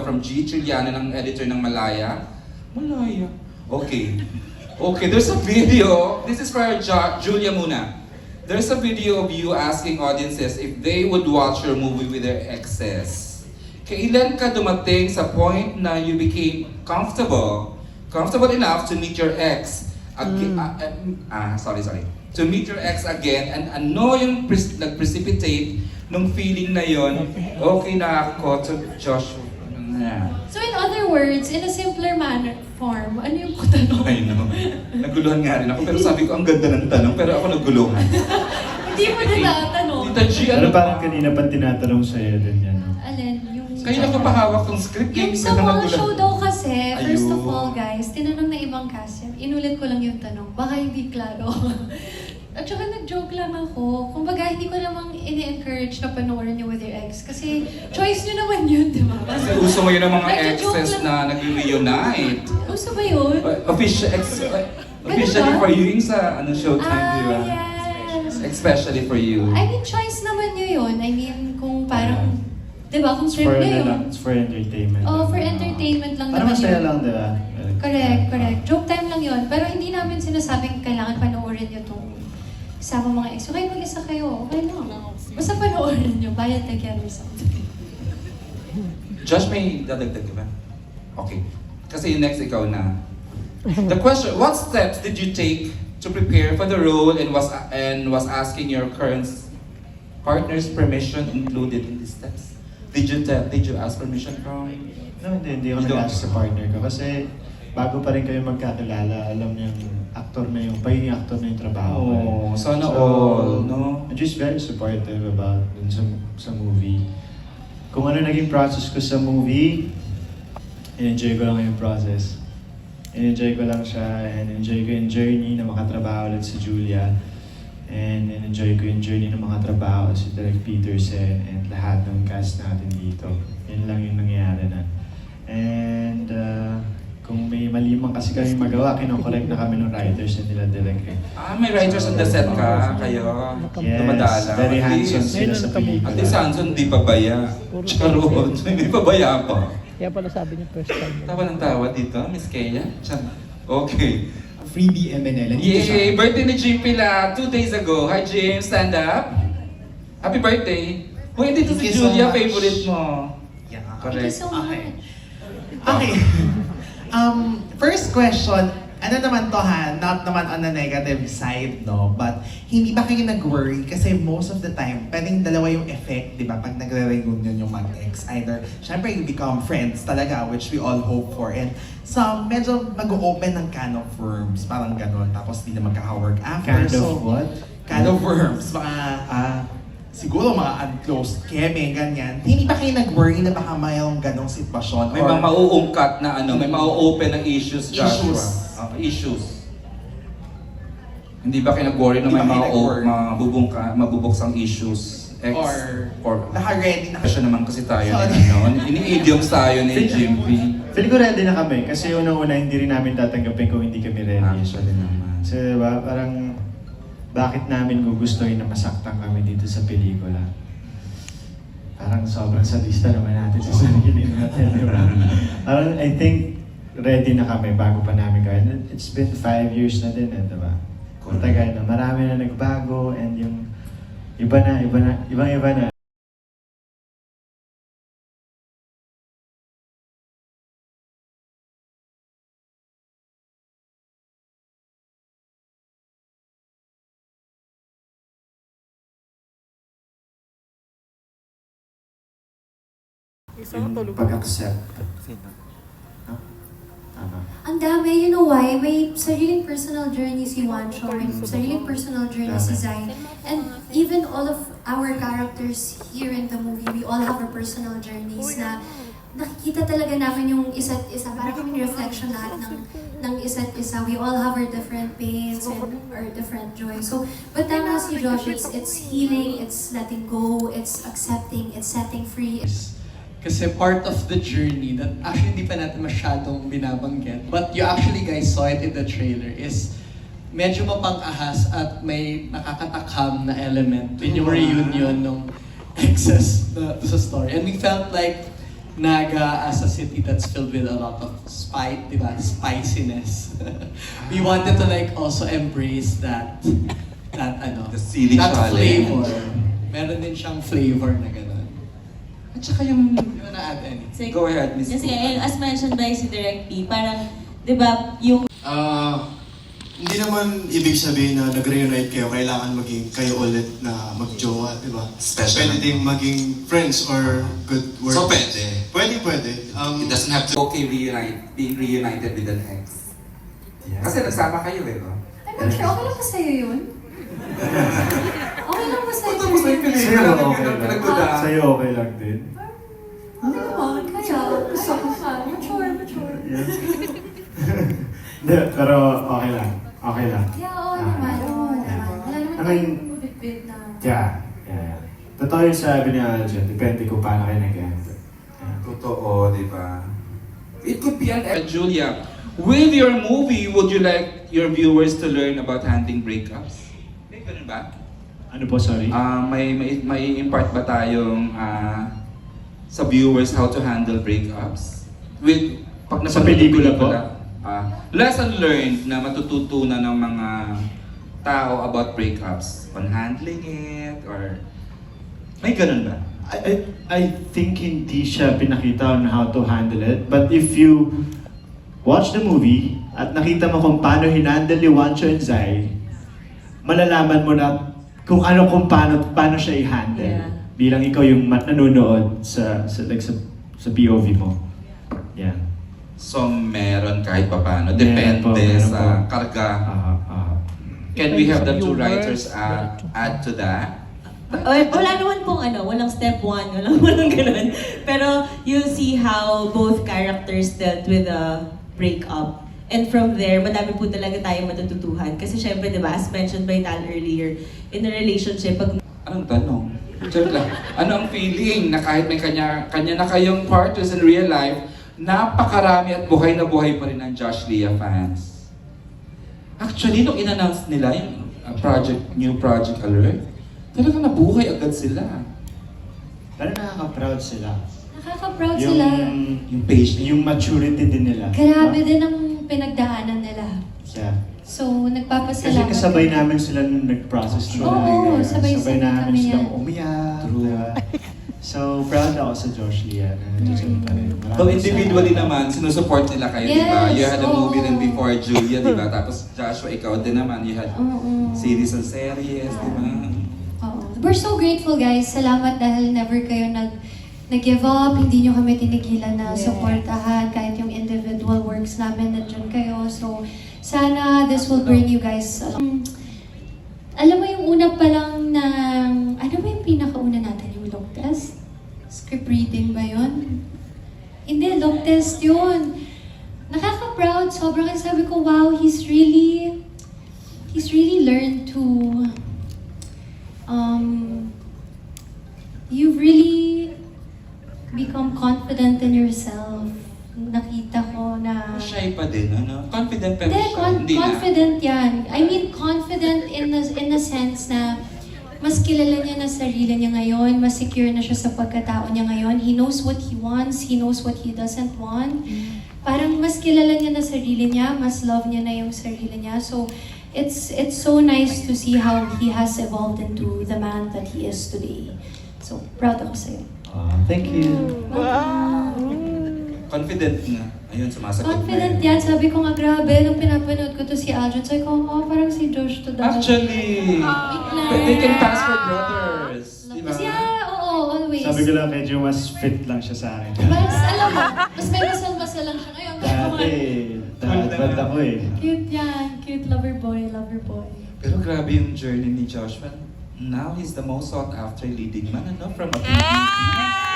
from G. Trillanes ng editor ng Malaya. Malaya? Okay. Okay, there's a video. This is for Julia muna. There's a video of you asking audiences if they would watch your movie with their exes. Kailan ka dumating sa point na you became comfortable enough to meet your ex to meet your ex again, and ano yung nag-precipitate nung feeling na yon? Okay na ako to Joshua. So in other words, in a simpler form, ano yung tanong? I know. Naguluhan nga rin ako, pero sabi ko ang ganda ng tanong, pero ako naguluhan. Hindi mo na natanong. Tita G, Pero parang kanina pa tinatanong sa'yo din yan. No? Alin? Yung... Kayo lang pahawak ng script. Yung sa wall show daw kasi, first of Ayun. all guys, tinanong na ibang cast yan. Inulit ko lang yung tanong. Baka hindi klaro. At saka nag-joke lang ako. Kumbaga, hindi ko namang ini-encourage na panoorin niyo with your ex. Kasi choice niyo naman yun, di ba? Kasi uso mo yun ng mga Nagjo-joke exes lang. na nag-reunite. Uso ba yun? Officially ba? for you yung sa Showtime, di ba? Yes. Especially for you. I mean, choice naman niyo yun. I mean, kung parang, di ba, kung It's trip for, niyo yun. it's for entertainment. Oh, for entertainment lang Parang naman masaya yun. lang, di ba? Correct. Joke time lang yun. Pero hindi namin sinasabing kailangan panoorin niyo itong isama mga ex. Okay, mag-isa kayo. Okay lang. Basta panoorin niyo. Bayad together something. Josh, may dadagdag ka ba? Okay. Kasi yung next ikaw na. The question, what steps did you take to prepare for the role and was asking your current partner's permission included in these steps? Did you ask permission from? No, hindi You ako don't? nag-ask sa partner ko. Kasi bago pa rin kayo magkakilala, alam niyo yung actor na yung, pagiging actor na yung trabaho ko. Oh, sana all, no? I'm just very supportive about dun sa movie. Kung ano naging process ko sa movie, enjoy ko lang yung process. Enjoy ko lang siya, and enjoy ko yung journey na makatrabaho ulit si Julia. And enjoy ko yung journey na makatrabaho si Derek Peterson and lahat ng cast natin dito. Yun lang yung nangyayari na. And kung may mali man kasi kami magawa, kinokorek na kami ng writers na nila Derek eh. May writers on the set ka, kayo. Yes, Dumadala. very At least. hands-on sila sa At pelikula. least Hanson, di pabaya. Charot, hindi pabaya pa. Kaya pala sabi niya first time. Tawa ng tawa dito, Miss Kaya. Okay. Freebie MNL. Nandito siya. Yay! Birthday ni Jim Pila 2 days ago. Hi Jim, stand up. Happy birthday. Hoy, dito si Thank you so Julia, much. favorite mo. Yeah. Thank you Correct. so Okay. much. Okay. First question, ano naman to ha, not naman on the negative side, no? But hindi ba kayo nag-worry? Kasi most of the time, pwedeng dalawa yung effect, di ba? Pag nagre-reunion yung mag-ex. Either, syempre you become friends talaga, which we all hope for. And some, medyo mag-open ng can of worms, parang ganon. Tapos di na magkaka-work after. Kind of So, what? Can of worms, mga siguro mga unclosed keme, ganyan. Hindi ba kayo nag-worry na baka mayroong ganong sitwasyon? May mga mauungkat na may mau-open na issues, Joshua. Issues. Issues. Hindi ba kayo nag-worry na Hindi may ba kayo nag-worry? mabubuksang issues? Or naka-ready na Kasi naman kasi tayo Sorry. ini-idioms tayo ni Jim P. Feel ko ready na kami kasi unang-una hindi rin namin tatanggapin kung hindi kami ready. Actually naman. So diba, parang bakit namin gugustuhin na masaktan kami dito sa pelikula? Parang sobrang sadista naman natin sa sarili natin, diba? Parang I think ready na kami bago pa namin gawin. It's been 5 years na din diba? Matagal na, marami na nagbago and yung ibang-iba na. Yung pag-accept. Tama. Ang dami, you know why? May sariling personal journey si Wancho, may sariling personal journey si Zai. And even all of our characters here in the movie, we all have our personal journeys na nakikita talaga namin yung isa't isa. Parang kaming reflection lahat ng isa't isa. We all have our different pains and our different joys. So, but tama si Josh, it's healing, it's letting go, it's accepting, it's setting free. Kasi part of the journey that actually hindi pa natin masyadong binabanggit, but you actually guys saw it in the trailer, is medyo mapang-ahas at may nakakatakam na element in yung reunion ng exes sa story. And we felt like Naga as a city that's filled with a lot of diba? Spiciness. We wanted to like also embrace that The silly that challenge. flavor. Meron din siyang flavor na gano'n. At saka yung... You wanna add anything? Sige. Go ahead, Miss Kasi Cooper. as mentioned by si Direk P, parang, di ba, yung Hindi naman ibig sabihin na nag-reunite kayo, kailangan maging kayo ulit na magjowa, di ba? Special. Pwede din maging friends or good work. So, pwede. Pwede. It doesn't have to okay being reunited with an ex. Kasi nagsama kayo eh, no? I'm not sure, okay lang ba sa'yo yun? Okay lang ba sa'yo Tapos na yung yun? Sa'yo okay lang. Pinagduda. Sa'yo okay lang din. Okay naman, kaya gusto ko ka. Mature. Hindi, pero okay lang. Okay lang. Yeah, oo naman, oo naman. Wala naman I mean, tayong bit-bit na. Yeah. Totoo yung sabi ni Aljan, depende kung paano kayo nag-handle. Totoo, di ba? It could be Julia, with your movie, would you like your viewers to learn about handling breakups? May ganun ba? Ano po, sorry? May impart ba tayong sa viewers how to handle breakups? With pag Sa napanood ng pelikula po? lesson learned na matututunan ng mga tao about breakups on handling it or may ganun ba? I think hindi siya pinakita on how to handle it. But if you watch the movie at nakita mo kung paano hinandle ni Wancho and Zai, malalaman mo na kung paano siya i-handle. Yeah. Bilang ikaw yung nanonood sa POV mo. Yeah. So meron kahit pa paano. Meron po, Depende meron sa po. karga. Can Depende we have sa the two viewers. writers add to that? wala naman pong walang step 1, walang ganun. Pero you'll see how both characters dealt with a breakup. And from there, madami po talaga tayong matututuhan. Kasi syempre, di ba, as mentioned by Tal earlier, in a relationship, pag Anong tanong? Joke lang. Ano ang feeling na kahit may kanya na kayong partners in real life, napakarami at buhay na buhay pa rin ang Josh Lea fans? Actually, nung in-announce nila yung new project alert, talagang nabuhay agad sila. Pero nakaka-proud sila. Nakaka-proud sila. Yung page Yung maturity din nila. Grabe din ang pinagdaanan nila. Yeah. So, Kasi nagpapasalamat. kasabay namin sila nung nag-process nila. Oo, sabay namin kami silang yan. umiyak. True. diba? So, proud ako sa Josh Lea. Nandiyan pa rin. Maraming Though individually salamat. naman, sinusupport nila kayo, di ba? Yes, You had a movie oo. rin before Julia, di ba? Tapos Joshua, ikaw din naman. You had Oo. series and series, di ba? Oo. We're so grateful, guys. Salamat dahil never kayo nag-give up. Hindi nyo kami tinigilan na supportahan. Kahit yung individual works namin, nandiyan kayo. So, sana this will bring you guys alam mo yung una pa lang ng, ano ba yung pinakauna natin? Yung look test? Script reading ba yun? Hindi, look test yun. Nakaka-proud. Sobrang sabi ko, wow, he's really learned to, you've really become confident in yourself. Nakita ko na... Shy pa din, ano? Confident pa Hindi, siya. Hindi na. confident yan. I mean, confident in the sense na mas kilala niya na sarili niya ngayon, mas secure na siya sa pagkatao niya ngayon. He knows what he wants, he knows what he doesn't want. Parang mas kilala niya na sarili niya, mas love niya na yung sarili niya. So, it's so nice to see how he has evolved into the man that he is today. So, proud ako sa'yo. Thank you. Confident na. Ayun, sumasagot Confident na yan. Sabi ko nga, grabe, nung pinapanood ko to si Aljon, sabi ko, parang si Josh to daw. Actually, they can pass for brothers. Di ba? Kasi, oo, always. Sabi ko lang, medyo mas fit lang siya sa akin. Mas, alam mo, mas may masal-masal lang siya ngayon. Dati ako eh. Cute yan. Cute lover boy. Pero grabe yung journey ni Joshua. Now he's the most sought after leading man, ano? From a PBB.